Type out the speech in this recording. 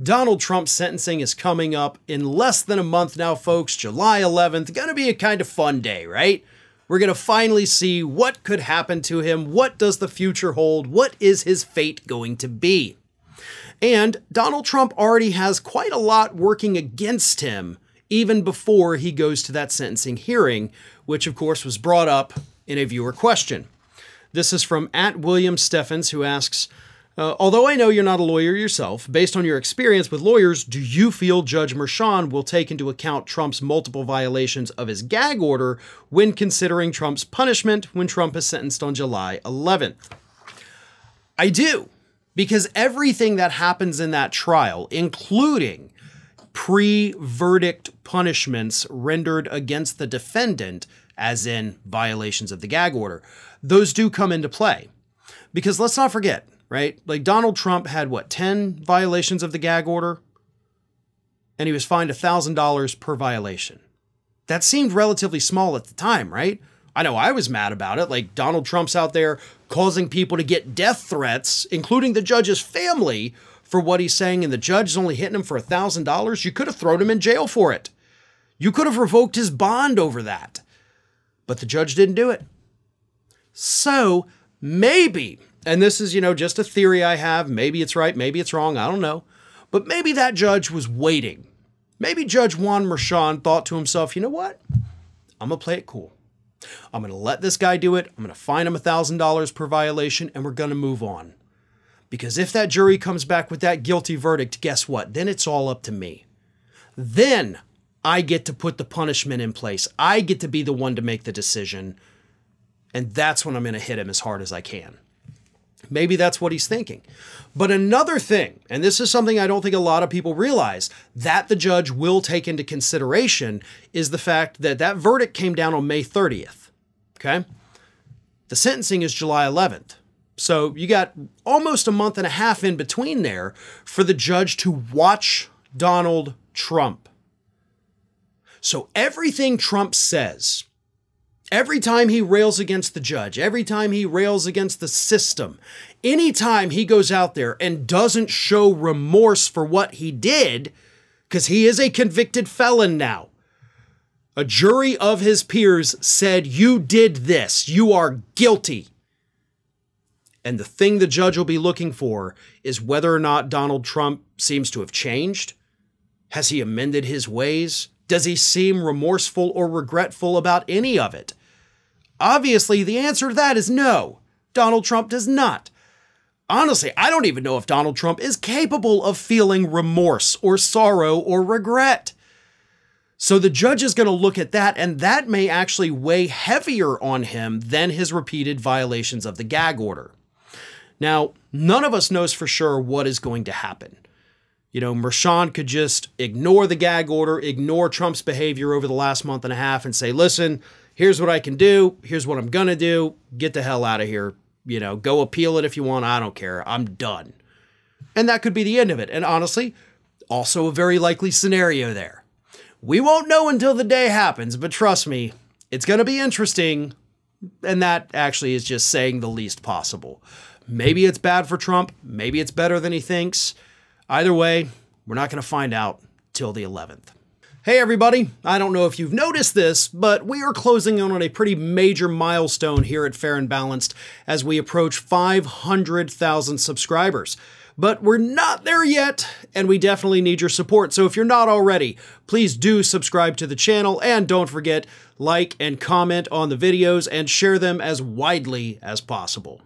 Donald Trump's sentencing is coming up in less than a month now, folks. July 11th, gonna be a kind of fun day, right? We're gonna finally see what could happen to him. What does the future hold? What is his fate going to be? And Donald Trump already has quite a lot working against him even before he goes to that sentencing hearing, which of course was brought up in a viewer question. This is from @William Steffens, who asks, although I know you're not a lawyer yourself, based on your experience with lawyers, do you feel Judge Marshan will take into account Trump's multiple violations of his gag order when considering Trump's punishment when Trump is sentenced on July 11th? I do, because everything that happens in that trial, including pre-verdict punishments rendered against the defendant, as in violations of the gag order, those do come into play. Because let's not forget, right? Like Donald Trump had, what, 10 violations of the gag order? And he was fined $1,000 per violation. That seemed relatively small at the time, right? I know I was mad about it. Like Donald Trump's out there causing people to get death threats, including the judge's family, for what he's saying, and the judge is only hitting him for $1,000. You could have thrown him in jail for it. You could have revoked his bond over that. But the judge didn't do it. So maybe, and this is, just a theory I have, maybe it's right, maybe it's wrong, I don't know, but maybe that judge was waiting. Maybe Judge Juan Marshan thought to himself, you know what? I'm going to play it cool. I'm going to let this guy do it. I'm going to fine him $1,000 per violation, and we're going to move on. Because if that jury comes back with that guilty verdict, guess what? Then it's all up to me. Then I get to put the punishment in place. I get to be the one to make the decision. And that's when I'm going to hit him as hard as I can. Maybe that's what he's thinking. But another thing, and this is something I don't think a lot of people realize, that the judge will take into consideration is the fact that that verdict came down on May 30th. Okay? The sentencing is July 11th. So you got almost a month and a half in between there for the judge to watch Donald Trump. So everything Trump says, every time he rails against the judge, every time he rails against the system, anytime he goes out there and doesn't show remorse for what he did, because he is a convicted felon now. A jury of his peers said, you did this, you are guilty. And the thing the judge will be looking for is whether or not Donald Trump seems to have changed. Has he amended his ways? Does he seem remorseful or regretful about any of it? Obviously, the answer to that is no. Donald Trump does not. Honestly, I don't even know if Donald Trump is capable of feeling remorse or sorrow or regret. So the judge is going to look at that, and that may actually weigh heavier on him than his repeated violations of the gag order. Now, none of us knows for sure what is going to happen. Marshan could just ignore the gag order, ignore Trump's behavior over the last month and a half and say, listen, here's what I can do. Here's what I'm going to do. Get the hell out of here. Go appeal it if you want. I don't care. I'm done. And that could be the end of it. And honestly, also a very likely scenario there. We won't know until the day happens, but trust me, it's going to be interesting. And that actually is just saying the least possible. Maybe it's bad for Trump. Maybe it's better than he thinks. Either way, we're not going to find out till the 11th. Hey everybody, I don't know if you've noticed this, but we are closing in on a pretty major milestone here at Fair and Balanced as we approach 500,000 subscribers. But we're not there yet, and we definitely need your support. So if you're not already, please do subscribe to the channel, and don't forget, like and comment on the videos and share them as widely as possible.